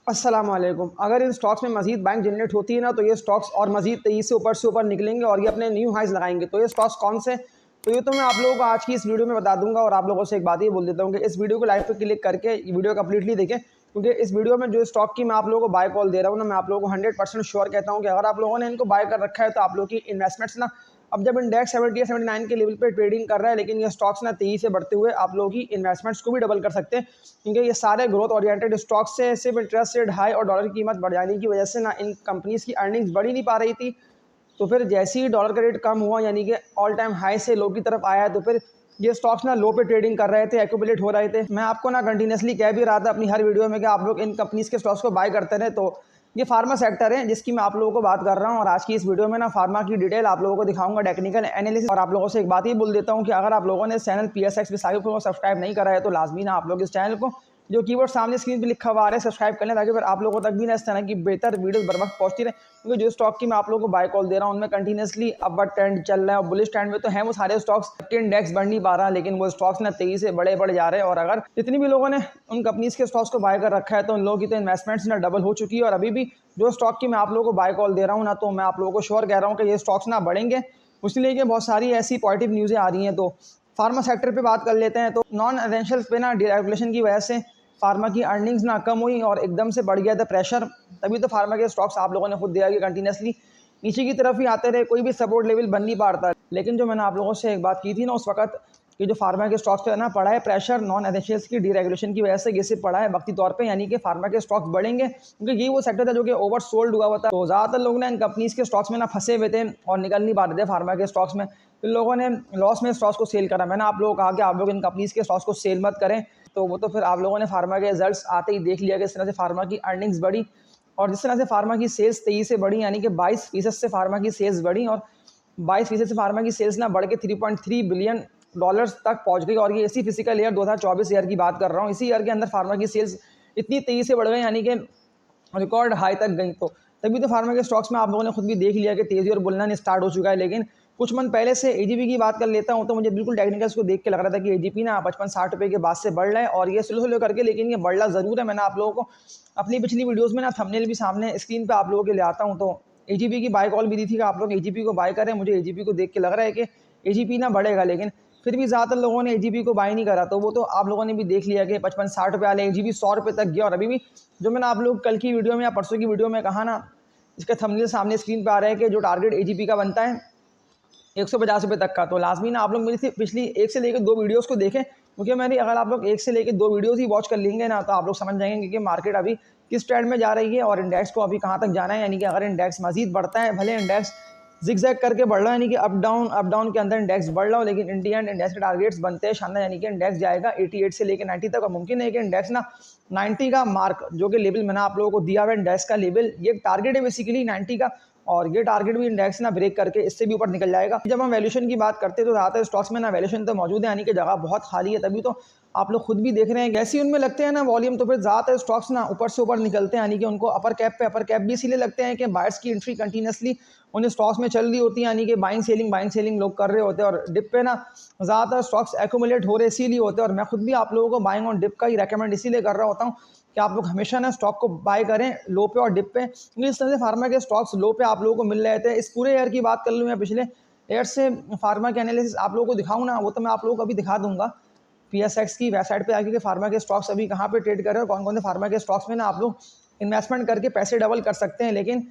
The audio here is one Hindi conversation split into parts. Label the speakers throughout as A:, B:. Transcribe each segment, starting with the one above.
A: अस्सलामुअलैकुम। अगर इन स्टॉक्स में मज़ीद बाइंग जनरेट होती है ना, तो ये स्टॉक्स और मज़ीद तेज़ी से ऊपर निकलेंगे और ये अपने न्यू हाइज़ लगाएंगे। तो ये स्टॉक्स कौन से, तो ये तो मैं आप लोगों को आज की इस वीडियो में बता दूंगा। और आप लोगों से एक बात ये बोल देता हूँ कि इस वीडियो को लाइव पे क्लिक करके वीडियो कंप्लीटली देखें, क्योंकि इस वीडियो में जो स्टॉक की मैं आप लोगों को बाय कॉल दे रहा हूँ ना, मैं आप लोगों को 100% श्योर कहता हूँ कि अगर आप लोगों ने इनको बाय कर रखा है तो आप लोगों की इन्वेस्टमेंट्स ना, अब जब इंडेक्स 70 या 79 के लेवल पे ट्रेडिंग कर रहा है, लेकिन ये स्टॉक्स ना तेजी से बढ़ते हुए आप लोगों की इन्वेस्टमेंट्स को भी डबल कर सकते हैं, क्योंकि ये सारे ग्रोथ ओरिएंटेड स्टॉक्स से सिर्फ इंटरेस्ट रेट हाई और डॉलर की कीमत बढ़ जाने की वजह से ना इन कंपनीज की अर्निंग्स बढ़ ही नहीं पा रही थी। तो फिर जैसे ही डॉलर का रेट कम हुआ, यानी कि ऑल टाइम हाई से लो की तरफ आया, तो फिर ये स्टॉक्स ना लो पे ट्रेडिंग कर रहे थे, एक्यूमुलेट हो रहे थे। मैं आपको ना कंटिन्यूसली कह भी रहा था अपनी हर वीडियो में कि आप लोग इन कंपनीज के स्टॉक्स को बाय करते रहे। तो ये फार्मा सेक्टर है जिसकी मैं आप लोगों को बात कर रहा हूँ, और आज की इस वीडियो में ना फार्मा की डिटेल आप लोगों को दिखाऊंगा, टेक्निकल एनालिसिस। और आप लोगों से एक बात ही बोल देता हूँ कि अगर आप लोगों ने इस चैनल PSX विसाखी को सब्सक्राइब नहीं करा है तो लाजमी ना आप लोग इस चैनल को, जो कीवर्ड सामने स्क्रीन पे लिखा हुआ आ रहा है, सब्सक्राइब कर लें, ताकि फिर आप लोगों तक भी ना इस तरह की बेहतर वीडियोस बर वक्त पहुंचती रहे। क्योंकि जो स्टॉक की मैं आप लोगों को बाय कॉल दे रहा हूँ उनमें कंटिन्यूसली अपवर्ड ट्रेंड चल रहा है, और बुलिश ट्रेंड में तो है वो सारे स्टॉक्स, इंडेक्स बढ़ नहीं पा रहा, लेकिन वो स्टॉक्स ना तेजी से बढ़ जा रहे हैं। और अगर जितनी भी लोगों ने उन कंपनीज के स्टॉक्स को बाय कर रखा है तो उन लोगों की तो इन्वेस्टमेंट्स ना डबल हो चुकी है। और अभी भी जो स्टॉक की मैं आप लोगों को बाय कॉल दे रहा हूँ ना, तो मैं आप लोगों को श्योर कह रहा हूँ कि ये स्टॉक्स ना बढ़ेंगे, इसलिए कि बहुत सारी ऐसी पॉजिटिव न्यूज़ें आ रही हैं। तो फार्मा सेक्टर पे बात कर लेते हैं। तो नॉन एसेंशियल पे ना डीरेगुलेशन की वजह से फार्मा की अर्निंग्स ना कम हुई और एकदम से बढ़ गया था प्रेशर। तभी तो फार्मा के स्टॉक्स आप लोगों ने खुद दिया कि कंटिन्यूसली नीचे की तरफ ही आते रहे, कोई भी सपोर्ट लेवल बन नहीं पाता। लेकिन जो मैंने आप लोगों से एक बात की थी ना उस वक्त, कि जो फार्मा के स्टॉक्स पे ना पड़ा है प्रेशर नॉन एसेंशियल्स की डीरेगुलेशन की वजह से, ये सिर्फ पड़ा है वक्ती तौर पे, यानी कि फार्मा के स्टॉक्स बढ़ेंगे, क्योंकि ये वो सेक्टर था जो कि ओवर सोल्ड हुआ हुआ था। तो ज़्यादातर लोग ना इन कंपनीज के स्टॉक्स में ना फंसे हुए थे और निकल नहीं पा रहे थे फार्मा के स्टॉक्स में। तो लोगों ने लॉस में स्टॉक्स को सेल करा। मैंने आप लोगों को कहा कि आप लोग इन कंपनीज के स्टॉक्स को सेल मत करें। तो वो तो फिर आप लोगों ने फार्मा के रिजल्ट्स आते ही देख लिया कि इस तरह से फार्मा की अर्निंग्स बढ़ी, और जिस तरह से फार्मा की सेल्स तेजी से बढ़ी, यानी कि 22% से फार्मा की सेल्स बढ़ी, और 22% से फार्मा की सेल्स ना बढ़ के $3.3 बिलियन तक पहुंच गई। और ये इसी फिजिकल ईयर 2024 ईयर की बात कर रहा हूँ। इसी ईयर के अंदर फार्मा की सेल्स इतनी तेजी से बढ़ गई, यानी कि रिकॉर्ड हाई तक गई। तो तभी तो फार्मा के स्टॉक्स में आप लोगों ने खुद भी देख लिया कि तेजी और बुलना स्टार्ट हो चुका है। लेकिन कुछ मंथ पहले से एजीपी की बात कर लेता हूं, तो मुझे बिल्कुल टेक्निकल्स को देख के लग रहा था कि एजीपी ना 55-60 रुपए के बाद से बढ़ रहा है, और ये स्लो स्लो करके, लेकिन ये बढ़ रहा जरूर है। मैंने आप लोगों को अपनी पिछली वीडियोस में ना थंबनेल भी सामने स्क्रीन पे आप लोगों के ले आता हूँ। तो एजीपी की बाय कॉल भी दी थी कि आप लोग एजीपी को बाय करें। मुझे एजीपी को देख के लग रहा है कि एजीपी ना बढ़ेगा, लेकिन फिर भी ज़्यादातर लोगों ने एजीपी को बाय नहीं करा। तो वो तो आप लोगों ने भी देख लिया कि 55-60 रुपये वाले एजीपी 100 रुपये तक गया। और अभी भी जो मैंने आप लोग कल की वीडियो में या परसों की वीडियो में कहा ना, इसका थंबनेल सामने स्क्रीन पे आ रहा है कि जो टारगेट एजीपी का बनता है 150 रुपये तक का। तो लाजमी ना आप लोग मेरी पिछली एक से लेकर दो वीडियोस को देखें, क्योंकि मेरी अगर आप लोग एक से लेकर दो वीडियोस ही वॉच कर लेंगे ना, तो आप लोग समझ जाएंगे कि मार्केट अभी किस ट्रेंड में जा रही है और इंडेक्स को अभी कहाँ तक जाना है। यानी कि अगर इंडेक्स मजीद बढ़ता है, भले इंडेक्स जिगजैग करके बढ़ रहा है, यानी कि अप डाउन के अंदर इंडेक्स बढ़ रहा हो, लेकिन इंडिया एंड इंडेक्स के टारगेट्स बनते हैं शानदार। यानी कि इंडेक्स जाएगा 88 से लेकर 90 तक, और मुमकिन है कि इंडेक्स ना 90 का मार्क, जो कि लेवल मैंने आप लोगों को दिया हुआ है इंडेक्स का लेवल, ये टारगेट है बेसिकली 90 का, और ये टारगेट भी इंडेक्स ना ब्रेक करके इससे भी ऊपर निकल जाएगा। जब हम वैल्यूएशन की बात करते हैं तो ज़्यादातर स्टॉक्स में ना वैल्यूएशन तो मौजूद है, यानी कि जगह बहुत खाली है। तभी तो आप लोग खुद भी देख रहे हैं जैसे ही उनमें लगते हैं ना वॉल्यूम, तो फिर ज़्यादातर स्टॉक्स ना ऊपर से ऊपर निकलते हैं, यानी कि उनको अपर कैप भी इसीलिए लगते हैं कि बायर्स की एंट्री कंटिन्यूसली उन स्टॉक्स में चल रही होती है, यानी कि बाइंग सेलिंग लोग कर रहे होते हैं, और डिप पे ना ज़्यादातर स्टॉक्स एक्यूमुलेट हो रहे इसीलिए होते हैं। और मैं खुद भी आप लोगों को बाइंग ऑन डिप का ही रेकमेंड इसीलिए कर रहा होता हूँ कि आप लोग हमेशा ना स्टॉक को बाय करें लो पे और डिप पे, क्योंकि इस तरह से फार्मा के स्टॉक्स लो पे आप लोगों को मिल रहे थे। इस पूरे ईयर की बात कर लूँ या पिछले ईयर से फार्मा के एनालिसिस आप लोगों को दिखाऊँ ना, वो तो मैं आप लोगों को अभी दिखा दूंगा PSX की वेबसाइट पे आके कि फार्मा के स्टॉक्स अभी कहाँ पे ट्रेड कर रहे हैं, कौन कौन से फार्मा के स्टॉक्स में ना आप लोग इन्वेस्टमेंट करके पैसे डबल कर सकते हैं। लेकिन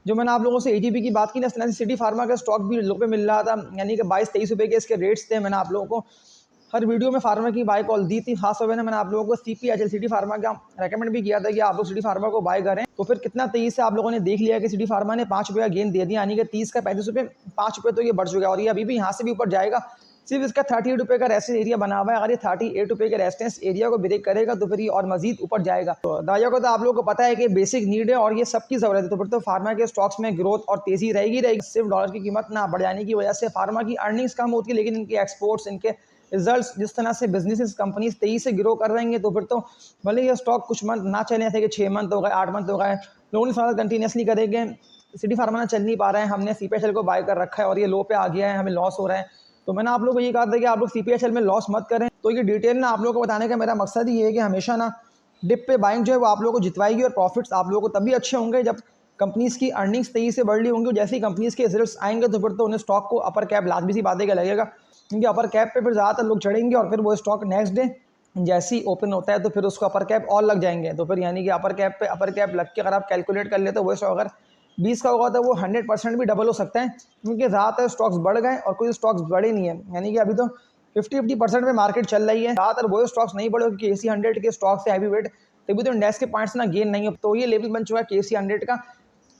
A: जो मैंने आप लोगों से एजीपी की बात की ना, इस तरह से सिटी फार्मा का स्टॉक भी लो पे मिल रहा था, यानी कि 22-23 रुपये के इसके रेट्स थे। मैंने आप लोगों को हर वीडियो में फार्मा की बाय कॉल दी थी। खास तौर पर मैंने आप लोगों को CPHL सिटी फार्मा का रेकमेंड भी किया था कि आप लोग सिटी फार्मा को बाय करें। तो फिर कितना तेजी से आप लोगों ने देख लिया कि सिटी फार्मा ने 5 रुपये का गेन दे दिया, यानी कि 30 का 35 रुपये, 5 रुपये तो ये बढ़ चुका है, और ये अभी भी यहाँ से भी ऊपर जाएगा। सिर्फ इसका 38 रुपये का रेस्टेंस एरिया बना हुआ है। अगर ये 38 रुपये के रेस्टेंस एरिया को ब्रेक करेगा तो फिर ये और मजीद ऊपर जाएगा। तो दवाइयों को तो आप लोगों को पता है कि बेसिक नीड है और ये सबकी जरूरत है। तो फिर तो फार्मा के स्टॉक्स में ग्रोथ और तेजी रहेगी। सिर्फ डॉलर की कीमत ना बढ़ जाने की वजह से फार्मा की अर्निंग्स कम होती है, लेकिन इनके एक्सपोर्ट्स, इनके रिजल्ट्स, जिस तरह से बिजनेस कंपनीज तेजी से ग्रो कर रहेंगे, तो फिर तो भले ये स्टॉक कुछ मंथ ना चले थे कि 6 मंथ हो गए, 8 मंथ हो गए, लोगों ने सारा कंटिन्यूसली करेंगे। सिटी फार्मा ना चल नहीं पा रहा है, हमने CPHL को बाय कर रखा है और ये लो पे आ गया है, हमें लॉस हो रहा है। तो मैंने आप लोगों को ये कहा था कि आप लोग CPHL में लॉस मत करें। तो ये डिटेल ना आप लोगों को बताने का मेरा मकसद ही है कि हमेशा ना डिप पे बाइंग जो है वो आप लोगों को जितवाएगी और प्रॉफिट्स आप लोगों को तभी अच्छे होंगे जब कंपनीज की अर्निंग्स तेजी से बढ़ रही होंगी। जैसे ही कंपनीज के रिजल्ट्स आएंगे तो फिर तो उन्हें स्टॉक को अपर कैप लाजमी सी बात है कि लगेगा, क्योंकि अपर कैप पे फिर ज़्यादातर लोग चढ़ेंगे और फिर वो स्टॉक नेक्स्ट डे जैसे ही ओपन होता है तो फिर उसको अपर कैप और लग जाएंगे। तो फिर यानी कि अपर कैप पे अपर कैप लग के अगर आप कैलकुलेट कर ले तो वो स्टॉक अगर 20 का होगा तो वो 100% भी डबल हो सकता है, क्योंकि ज़्यादातर स्टॉक्स बढ़ गए और कोई स्टॉक्स बढ़े नहीं है। यानी कि अभी तो 50-50% में मार्केट चल रही है। ज़्यादातर वो स्टॉक्स नहीं बढ़े क्योंकि एसी 100 के स्टॉक्स से हैवी वेट तभी तो इंडेक्स के पॉइंट्स ना गेन नहीं हो। तो ये लेवल बन चुका है केसी 100 का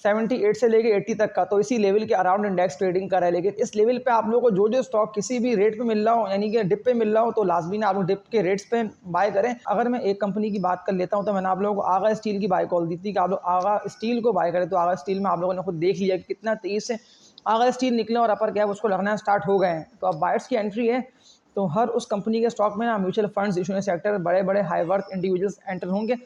A: 78 से लेके 80 तक का, तो इसी लेवल के अराउंड इंडेक्स ट्रेडिंग कर रहा है। लेकिन इस लेवल पे आप लोगों को जो जो स्टॉक किसी भी रेट पे मिल रहा हो, यानी कि डिप पे मिल रहा हो, तो लाजमी ना आप लोग डिप के रेट्स पे बाय करें। अगर मैं एक कंपनी की बात कर लेता हूँ तो मैंने आप लोगों को आगा स्टील की बाय कॉल दी थी कि आप लोग आगा स्टील को बाय करें। तो आगा स्टील में आप लोगों ने खुद देख लिया कि कितना तेजी से आगा स्टील निकला और अपर कैप उसको लगना स्टार्ट हो गए हैं। तो अब बायर्स की एंट्री है, तो हर उस कंपनी के स्टॉक में ना म्यूचुअल फंड्स, इंश्योरेंस सेक्टर, बड़े बड़े हाई वर्थ इंडिविजुअल्स एंटर होंगे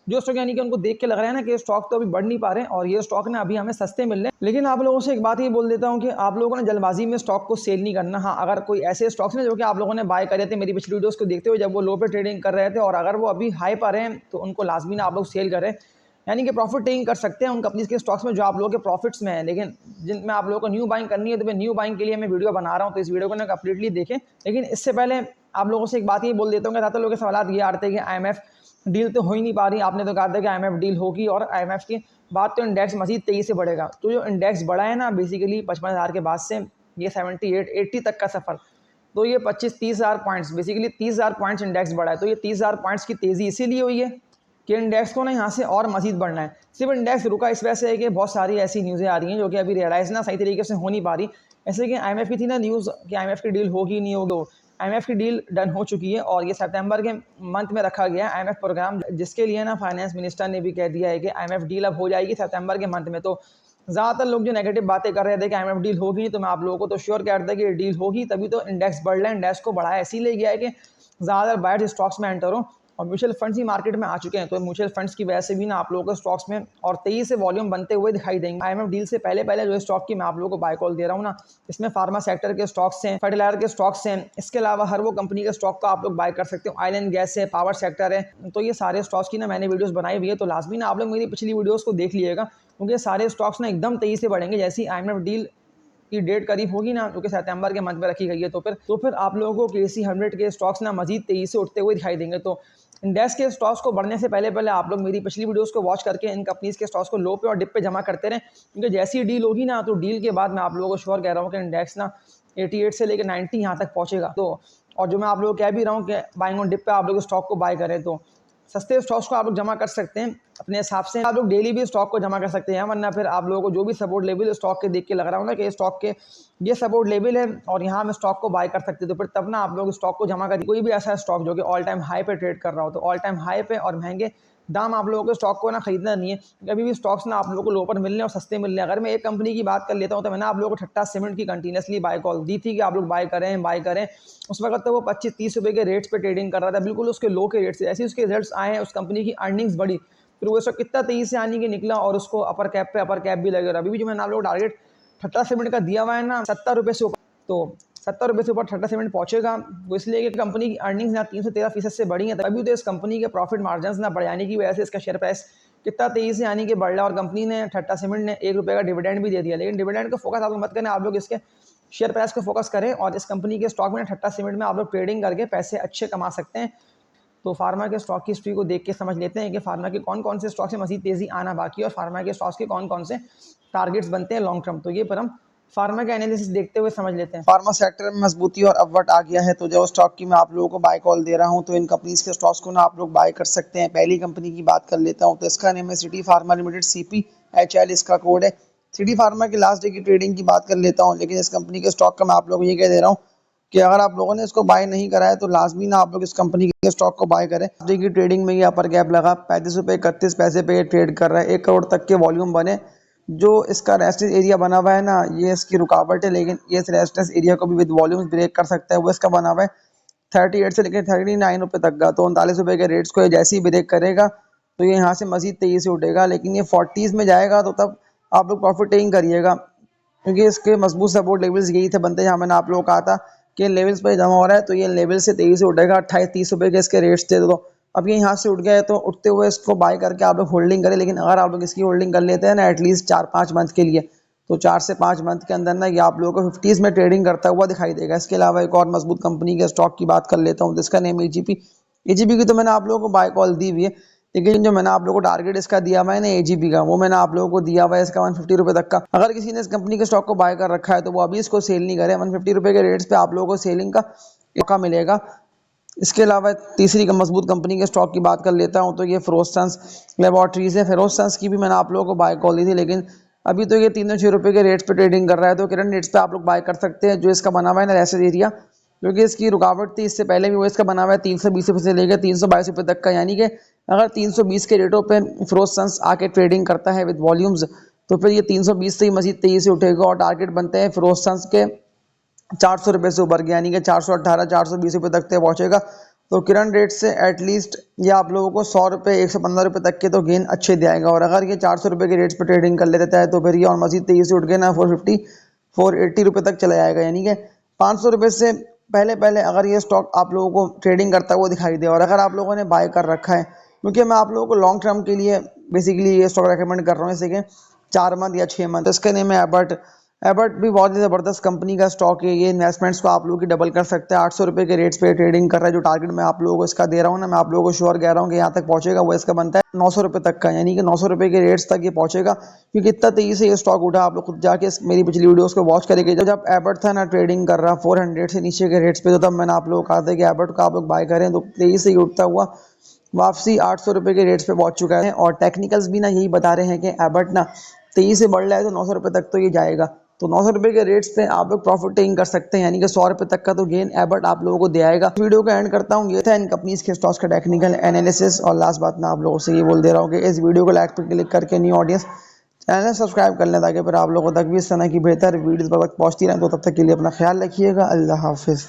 A: जो स्टॉक यानी कि उनको देख के लग रहा है ना कि स्टॉक तो अभी बढ़ नहीं पा रहे हैं और ये स्टॉक ना अभी हमें सस्ते मिल रहे हैं। लेकिन आप लोगों से एक बात ये बोल देता हूँ कि आप लोगों ने जल्दबाजी में स्टॉक को सेल नहीं करना। हाँ, अगर कोई ऐसे स्टॉक्स हैं जो कि आप लोगों ने बाय करे थे मेरी पिछली वीडियोस को देखते हुए जब वो लो पे ट्रेडिंग कर रहे थे और अगर वो अभी हाई पर हैं तो उनको लाजमी ना आप लोग सेल करें, यानी कि प्रॉफिट टेकिंग कर सकते हैं उन कंपनीज के स्टॉक्स में जो आप लोगों के प्रॉफिट्स में है। लेकिन जिनमें आप लोगों को न्यू बाइंग करनी है तो मैं न्यू बाइंग के लिए मैं वीडियो बना रहा हूँ, तो इस वीडियो को ना कंप्लीटली देखें। लेकिन इससे पहले आप लोगों से एक बात ये बोल देता हूँ कि ज़्यादातर लोगों के सवाल ये आते हैं कि IMF डील तो हो ही नहीं पा रही। आपने तो कहा था कि IMF डील होगी और IMF की बात तो इंडेक्स मजीद तेजी से बढ़ेगा। तो जो इंडेक्स बढ़ा है ना बेसिकली 55,000 के बाद से ये 78-80 तक का सफ़र, तो ये 25-30,000 पॉइंट्स, बेसिकली 30,000 पॉइंट्स इंडेक्स बढ़ा है। तो ये 30,000 पॉइंट्स की तेज़ी इसीलिए हुई है कि इंडेक्स को ना यहाँ से और मजीद बढ़ना है। सिर्फ इंडेक्स रुका इस वजह से है कि बहुत सारी ऐसी न्यूज़ें आ रही हैं जो कि अभी रियलाइज़ ना सही तरीके से हो नहीं पा रही। ऐसे कि IMF की थी ना न्यूज़ कि IMF की डील होगी नहीं होगी। IMF की डील डन हो चुकी है और ये सितंबर के मंथ में रखा गया है IMF प्रोग्राम, जिसके लिए ना फाइनेंस मिनिस्टर ने भी कह दिया है कि IMF डील अब हो जाएगी सितंबर के मंथ में। तो ज़्यादातर लोग जो नेगेटिव बातें कर रहे थे कि IMF डील होगी नहीं, तो मैं आप लोगों को तो श्योर कह रहा था कि डील होगी तभी तो इंडेक्स बढ़ रहा है। इंडेक्स को बढ़ाया इसीलिए गया है कि ज़्यादातर बायर्स स्टॉक्स में एंटर हो और म्यूचुअल फंड्स ही मार्केट में आ चुके हैं। तो म्यूचुअल फंड्स की वजह से भी ना आप लोगों को स्टॉक्स में और तेजी से वॉल्यूम बनते हुए दिखाई देंगे। IMF डील से पहले पहले जो स्टॉक की मैं आप लोगों को बाय कॉल दे रहा हूँ ना, इसमें फार्मा सेक्टर के स्टॉक्स हैं, फर्टिलाइजर के स्टॉक्स हैं, इसके अलावा हर वो कंपनी के स्टॉक को आप लोग बाय कर सकते हो। ऑयल एंड गैस है, पावर सेक्टर है, तो ये सारे स्टॉक्स की ना मैंने वीडियोस बनाई हुई है, तो लाजमी ना आप लोग मेरी पिछली वीडियोस को देख लीजिएगा, क्योंकि सारे स्टॉक्स ना एकदम तेजी से बढ़ेंगे जैसे ही IMF डील की डेट करीब होगी ना, जो कि सितंबर के मंथ में रखी गई है। तो फिर आप लोगों को केसी 100 के स्टॉक्स ना मजीद तेजी से उठते हुए दिखाई देंगे। तो इंडेक्स के स्टॉक्स को बढ़ने से पहले पहले आप लोग मेरी पिछली वीडियोस को वॉच करके इन कंपनीज के स्टॉक्स को लो पे और डिप पे जमा करते रहें, क्योंकि जैसी डील होगी ना तो डील के बाद मैं आप लोगों को श्योर कह रहा हूँ कि इंडेक्स ना 88 से लेकर 90 यहाँ तक पहुँचेगा। तो और जो मैं आप लोगों को कह भी रहा हूँ कि बाइंग ऑन डिप पे आप लोग स्टॉक को बाय करें, तो सस्ते स्टॉक्स को आप लोग जमा कर सकते हैं अपने हिसाब से। आप लोग डेली भी स्टॉक को जमा कर सकते हैं, वरना फिर आप लोगों को जो भी सपोर्ट लेवल स्टॉक के देख के लग रहा हो ना कि स्टॉक के ये सपोर्ट लेवल है और यहाँ में स्टॉक को बाय कर सकते हैं, तो फिर तब ना आप लोग स्टॉक को जमा करिए। कोई भी ऐसा स्टॉक जो कि ऑल टाइम हाई पे ट्रेड कर रहा हो, तो ऑल टाइम हाई पे और महंगे दाम आप लोगों को स्टॉक को ना खरीदना नहीं है। कभी भी स्टॉक्स ना आप लोगों को लो पर मिलने और सस्ते मिलने। अगर मैं एक कंपनी की बात कर लेता हूँ तो मैंने आप लोगों को ठट्टा सीमेंट की कंटिन्यूसली बाय कॉल दी थी कि आप लोग बाय करें। उस वक्त तो वो 25-30 रुपये के रेट्स पे ट्रेडिंग कर रहा था, बिल्कुल उसके लो के रेट से। ऐसे उसके रिजल्ट्स आए हैं, उस कंपनी की अर्निंग्स बढ़ी, फिर वो सब कितना तेजी से आने के निकला और उसको अपर कैप भी लगे। और अभी भी जो मैंने आप लोग टारगेट ठट्टा सीमेंट का दिया हुआ है ना 70 रुपये से ऊपर, तो 70 रुपये से ऊपर ठट्टा सीमेंट पहुंचेगा। वो इसलिए कि कंपनी की अर्निंग्स ना 3 से 13% से बढ़ी है, तभी तो इस कंपनी के प्रॉफिट मार्जिन ना बढ़ जाने की वजह से इसका शेयर प्राइस कितना तेजी से आने के बढ़ रहा है। और कंपनी ने ठट्टा सीमेंट ने 1 रुपये का डिविडेंड भी दे दिया, लेकिन डिविडेंड को फोकस आप लोग मत करें, आप लोग इसके शेयर प्राइस को फोकस करें और इस कंपनी के स्टॉक में ठट्टा सीमेंट में आप लोग ट्रेडिंग करके पैसे अच्छे कमा सकते हैं। तो फार्मा के स्टॉक की हिस्ट्री को देख के समझ लेते हैं कि फार्मा के कौन कौन से स्टॉक से मजीद तेजी आना बाकी है और फार्मा के स्टॉक्स के कौन कौन से टारगेट्स बनते हैं लॉन्ग टर्म। तो ये पर हम फार्मा का एनालिसिस देखते हुए समझ लेते हैं।
B: फार्मा सेक्टर में मजबूती और अपवर्ड आ गया है, तो जो स्टॉक की मैं आप लोगों को बाय कॉल दे रहा हूं, तो इन कंपनीज के स्टॉक्स को ना आप लोग बाय कर सकते हैं। पहली कंपनी की बात कर लेता हूं, तो इसका नेम है सिटी फार्मा लिमिटेड, CPHL इसका कोड है। सिटी फार्मा की लास्ट डे की ट्रेडिंग की बात कर लेता हूं, लेकिन इस कंपनी के स्टॉक का मैं आप लोगों को ये कह दे रहा हूँ कि अगर आप लोगों ने इसको बाय नहीं करा है तो लाजमी ना आप लोग इस कंपनी के स्टॉक को बाय करें। लास्ट डे की ट्रेडिंग में ये अपर गैप लगा 35 रुपये 31 पैसे पे ट्रेड कर रहा है, 1 करोड़ तक के वॉल्यूम बने। जो इसका रेस्टेंस एरिया बना हुआ है ना, ये इसकी रुकावट है, लेकिन ये इस रेस्टेंस एरिया को भी विद वॉल्यूम्स ब्रेक कर सकता है। वो इसका बना हुआ है 38 से लेकर 39 रुपये तक का, तो 39 रुपये के रेट्स को ये जैसे ही ब्रेक करेगा तो ये यहाँ से मजीद तेजी से उठेगा, लेकिन ये 40s में जाएगा तो तब आप लोग प्रॉफिट टेकिंग करिएगा, क्योंकि इसके मजबूत सपोर्ट लेवल्स यही थे बनते, जहाँ मैंने आप लोगों को कहा था कि लेवल्स पर जमा हो रहा है, तो ये लेवल से तेजी से उठेगा। 28-30 रुपये के इसके रेट्स थे, तो अब ये यहाँ से उठ गया है तो उठते हुए इसको बाय करके आप लोग होल्डिंग करें। लेकिन अगर आप लोग इसकी होल्डिंग कर लेते हैं ना एटलीस्ट 4-5 मंथ के लिए, तो 4 से 5 मंथ के अंदर ना ये आप लोगों को 50s में ट्रेडिंग करता हुआ दिखाई देगा। इसके अलावा एक और मजबूत कंपनी के स्टॉक की बात कर लेता हूँ, जिसका नेम AGP। AGP की तो मैंने आप लोगों को बाय कॉल दी हुई है, लेकिन जो मैंने आप लोगों को टारगेट इसका दिया हुआ है ना AGP का, वो मैंने आप लोगों को दिया हुआ है इसका 150 रुपये तक का। अगर किसी ने इस कंपनी के स्टॉक को बाय कर रखा है तो वो अभी इसको सेल नहीं करे। 150 रुपये के रेट्स पे आप लोगों को सेलिंग का मौका मिलेगा। इसके अलावा तीसरी मजबूत कंपनी के स्टॉक की बात कर लेता हूं तो ये फेरोज लेबोरेटरीज है। फेरोज की भी मैंने आप लोगों को बाय कॉल दी थी, लेकिन अभी तो ये 306 रुपये के रेट्स पे ट्रेडिंग कर रहा है, तो करंट रेट्स पे आप लोग बाय कर सकते हैं। जो इसका बना हुआ है ना रेस्ट एरिया, जो कि इसकी रुकावट थी इससे पहले भी, वो इसका बना हुआ है 320 रुपये से लेकर 322 रुपये तक का। यानी कि अगर 320 के रेटों पे फेरोज आके ट्रेडिंग करता है विद वॉल्यूम्स, तो फिर ये 320 से ही मजीद तेजी से उठेगा और टारगेट बनते हैं फेरोज के 400 रुपये से ऊपर के, यानी कि 418 420 रुपये तक पहुंचेगा। तो करंट रेट से एटलीस्ट ये आप लोगों को 100 रुपये 115 रुपये तक के तो गेन अच्छे दिएगा। और अगर ये 400 रुपये के रेट्स पर ट्रेडिंग कर लेता है तो फिर ये और मजीद तेजी से उठ के ना 450 480 रुपये तक चला जाएगा। यानी कि 500 रुपये से पहले पहले अगर ये स्टॉक आप लोगों को ट्रेडिंग करता हुआ दिखाई दे, और अगर आप लोगों ने बाय कर रखा है, क्योंकि मैं आप लोगों को लॉन्ग टर्म के लिए बेसिकली ये स्टॉक रेकमेंड कर रहा हूँ, जैसे कि 4 मंथ या 6 मंथ। इसका नेम है एबर्ट। एबर्ट भी बहुत ही ज़बरदस्त कंपनी का स्टॉक है। ये इन्वेस्टमेंट्स को आप लोगों की डबल कर सकते हैं। 800 रुपये के रेट्स पे ट्रेडिंग कर रहा है। जो टारगेट मैं आप लोगों को इसका दे रहा हूँ ना, मैं आप लोगों को श्योर कह रहा हूँ कि यहाँ तक पहुँचेगा, वो इसका बनता है 900 रुपये तक का। यानी कि 900 रुपये के रेट्स तक ये पहुँचेगा, क्योंकि इतना तेजी से ये स्टॉक उठा। आप लोग खुद जाके मेरी पिछली वीडियोस को वॉच करेंगे। जब एबर्ट था ना ट्रेडिंग कर रहा 400 से नीचे के रेट्स पे, तो तब मैंने आप लोगों को कहा था कि एबर्ट का आप लोग बाय करें। तो तेजी से ही उठता हुआ वापसी 800 रुपये के रेट्स पे पहुँच चुका है। और टेक्निकल्स भी ना यही बता रहे हैं कि एबर्ट ना तेजी से बढ़ रहा है, तो 900 रुपये तक तो ये जाएगा। तो 900 रुपये के रेट्स पे आप लोग प्रॉफिट टेकिंग कर सकते हैं, यानी कि 100 रुपये तक का तो गेन एबर्ट आप लोगों को दे आएगा। वीडियो को एंड करता हूँ। ये था इन कंपनीज के स्टॉक्स का टेक्निकल एनालिसिस। और लास्ट बात मैं आप लोगों से ये बोल दे रहा हूँ कि इस वीडियो को लाइक पे क्लिक करके न्यू ऑडियंस चैनल सब्सक्राइब कर लें, ताकि फिर आप लोगों तक भी इस तरह की बेहतर वीडियोस पर वक्त पहुँचती रहें। तो तब तक के लिए अपना ख्याल रखिएगा। अल्लाह हाफिज़।